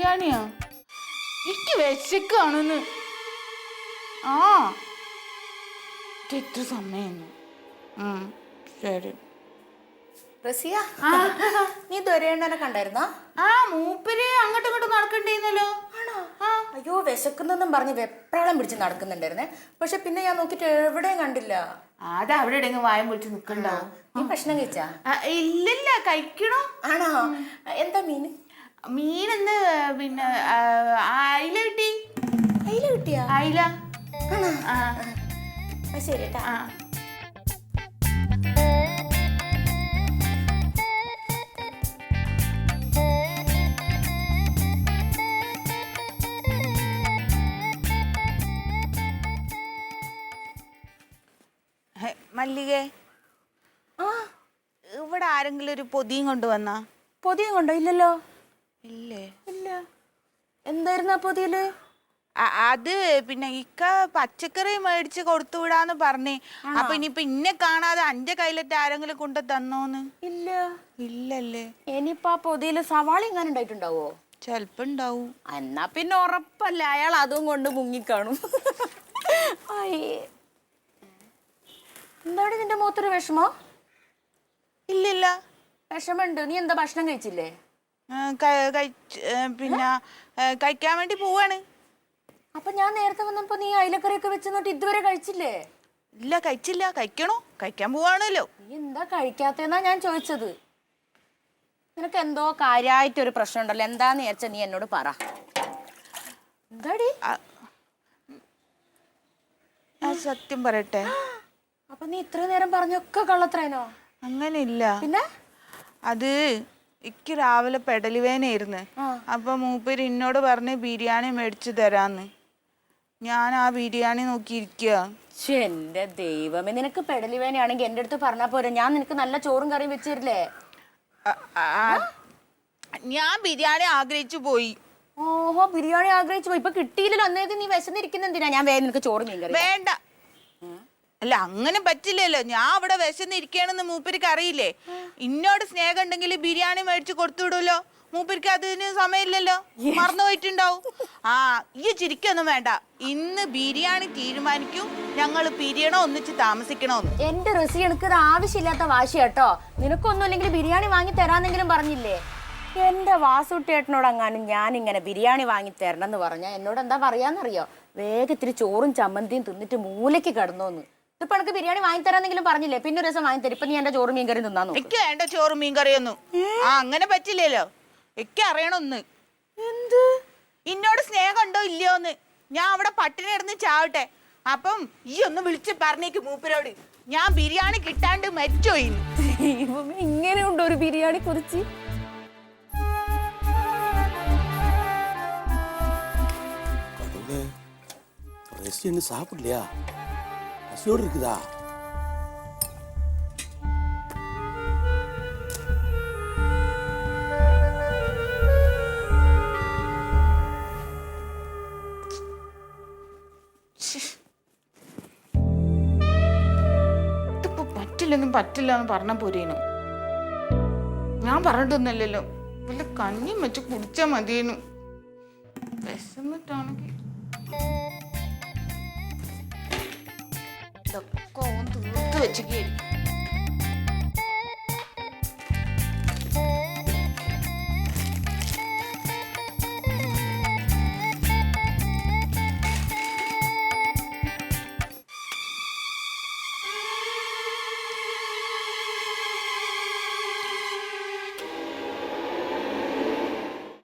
ബിരിയാണിയാ? എനിക്ക് വിശക്കാണെന്ന്. ആ എത്ര സമയം? ശരി. റസിയ, നീ ദൊരേണ്ണനെ കണ്ടായിരുന്നോ? ആ മൂപ്പര് അങ്ങോട്ടും ഇങ്ങോട്ടും നടക്കണ്ടേന്നല്ലോ. ആണോ? അയ്യോ, വിശക്കുന്നെന്നും പറഞ്ഞ് വെപ്രാളം പിടിച്ച് നടക്കുന്നുണ്ടായിരുന്നേ. പക്ഷെ പിന്നെ ഞാൻ നോക്കിട്ട് എവിടെയും കണ്ടില്ല. അത് അവിടെ എവിടെയെങ്കിലും വായം പൊളിച്ച് നിക്കണ്ടാവും. നീ ഭക്ഷണം കഴിച്ചാ? ഇല്ലില്ല, കഴിക്കണോ? ആണോ? എന്താ മീന്? മീനെന്ന് പിന്നെ അയില കിട്ടി. അയില കിട്ടിയാ? അയില. ശരി കേട്ടാ. മല്ലികേ, ഇവിടെ ആരെങ്കിലും ഒരു പൊതിയും കൊണ്ടുവന്നാ? പൊതിയും കൊണ്ടോ? ഇല്ലല്ലോ. ഇല്ലേ? ഇല്ല. എന്തായിരുന്നു ആ പൊതിയില്? അത് പിന്നെ ഇക്ക പച്ചക്കറി മേടിച്ച് കൊടുത്തു വിടാന്ന് പറഞ്ഞേ. അപ്പൊ ഇനിയിപ്പൊ ഇന്നെ കാണാതെ അന്റെ കയ്യിലിട്ട് ആരെങ്കിലും കൊണ്ട് തന്നോന്ന്? ഇല്ല. ഇല്ലല്ലേ? ഇനിയിപ്പോ ആ പൊതിയില് സവാള എങ്ങാനും ഉണ്ടായിട്ടുണ്ടാവോ? ചെലപ്പോ ഉണ്ടാവും. എന്നാ പിന്നെ ഉറപ്പല്ല അയാൾ അതും കൊണ്ട് മുങ്ങിക്കാണും. എന്താണ് നിന്റെ മുഖത്തൊരു വിഷമോ? ഇല്ലില്ല. വിഷമുണ്ട്. നീ എന്താ ഭക്ഷണം കഴിച്ചില്ലേ? പിന്നെ കഴിക്കാൻ വേണ്ടി പോവാണ്. അപ്പൊ ഞാൻ നേരത്തെ വന്നപ്പോ നീ അയിലക്കറിയൊക്കെ വെച്ചെന്നിട്ട് ഇതുവരെ കഴിച്ചില്ലേ? ഇല്ല, കഴിച്ചില്ല. കഴിക്കണോ? കഴിക്കാൻ പോവാണല്ലോ. നീ എന്താ കഴിക്കാത്തെന്നാ ഞാൻ ചോദിച്ചത്. നിനക്ക് എന്തോ കാര്യമായിട്ടൊരു പ്രശ്നം ഉണ്ടല്ലോ. എന്താന്ന് വിചാരിച്ച നീ എന്നോട് പറ. എന്താടി? സത്യം പറയട്ടെ. അപ്പൊ നീ ഇത്രയും നേരം പറഞ്ഞൊക്കെ കള്ളത്രേനോ? അങ്ങനെയില്ല. പിന്നെ അത് എനിക്ക് രാവിലെ പെടലുവേനായിരുന്നു. അപ്പൊ മൂപ്പര് എന്നോട് പറഞ്ഞ് ബിരിയാണി മേടിച്ചു തരാന്ന്. ഞാൻ ആ ബിരിയാണി നോക്കിയിരിക്കുക. എന്റെ ദൈവമേ, നിനക്ക് പെടലുവേനയാണെങ്കിൽ എന്റെ അടുത്ത് പറഞ്ഞാ പോരെ. ഞാൻ നിനക്ക് നല്ല ചോറും കറിയും വെച്ചിരില്ലേ? ഞാൻ ബിരിയാണി ആഗ്രഹിച്ചു പോയി. ഓഹോ, ബിരിയാണി ആഗ്രഹിച്ചു പോയി. ഇപ്പൊ കിട്ടിയില്ലല്ലോ. അന്നേരത്തെ നീ വിശന്നിരിക്കുന്ന എന്തിനാ? ഞാൻ വേഗം നിനക്ക് ചോറ് മീൻ കറി. വേണ്ട. അല്ല, അങ്ങനെ പറ്റില്ലല്ലോ. ഞാൻ അവിടെ വിശന്നിരിക്കണെന്ന് മൂപ്പർക്ക് അറിയില്ലേ? ഇന്നോട് സ്നേഹം ഉണ്ടെങ്കിൽ ബിരിയാണി മേടിച്ച് കൊടുത്തു വിടുമല്ലോ. മൂപ്പർക്ക് അതിന് സമയമില്ലല്ലോ. മറന്നു പോയിട്ടുണ്ടാവും. ഈ ചിരിക്കൊന്നും വേണ്ട. ഇന്ന് ബിരിയാണി തീരുമാനിക്കും. ഞങ്ങൾ പിരിയണോ ഒന്നിച്ച് താമസിക്കണോന്ന്. എന്റെ റസി, എനിക്കത് ആവശ്യമില്ലാത്ത വാശിയാട്ടോ. നിനക്കൊന്നും അല്ലെങ്കിൽ ബിരിയാണി വാങ്ങി തരാന്നെങ്കിലും പറഞ്ഞില്ലേ? എന്റെ വാസുട്ടേട്ടനോട് അങ്ങാനും ഞാൻ ഇങ്ങനെ ബിരിയാണി വാങ്ങി തരണം എന്ന് പറഞ്ഞാൽ എന്നോട് എന്താ പറയാന്നറിയോ? വേഗത്തിരി ചോറും ചമ്മന്തിയും തിന്നിട്ട് മൂലയ്ക്ക് കിടന്നോന്ന്. ഇപ്പൊ എനിക്ക് ബിരിയാണി വാങ്ങി തരാന്നെങ്കിലും പറഞ്ഞില്ലേ? പിന്നെ ഒരു ദിവസം വാങ്ങി തരും. ഇപ്പൊ നീ എന്റെ ചോറും മീൻകറി തിന്നാന്നു. എനിക്ക് വേണ്ട ചോറും മീൻകറിയൊന്നും. അങ്ങനെ പറ്റില്ലല്ലോ. എനിക്ക് അറിയണൊന്ന്. എന്ത്? ഇന്നോട് സ്നേഹം ഉണ്ടോ ഇല്ലയോന്ന്. ഞാൻ അവിടെ പട്ടിണി കിടന്ന് ചാവട്ടെ. അപ്പം ഈ ഒന്ന് വിളിച്ച് പറഞ്ഞേക്ക് മൂപ്പരോട്, ഞാൻ ബിരിയാണി കിട്ടാണ്ട് മരിച്ചോയി. ഇങ്ങനെയുണ്ടോ ഒരു ബിരിയാണി കുറിച്ച്? சாப்பிடலையா? பசியோடு இருக்குதா? ഇതിപ്പോ പറ്റില്ലെന്ന് പറഞ്ഞ പോരേനു. ഞാൻ പറഞ്ഞിട്ടൊന്നുമല്ലല്ലോ. വല്ല കഞ്ഞിയും വെച്ച് കുടിച്ചാ മതിയേനു. വിശന്നിട്ടാണെങ്കിൽ ഇതൊക്കെ ഓൻ തീർത്ത് വെച്ചിരിക്കും.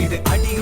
இது அடி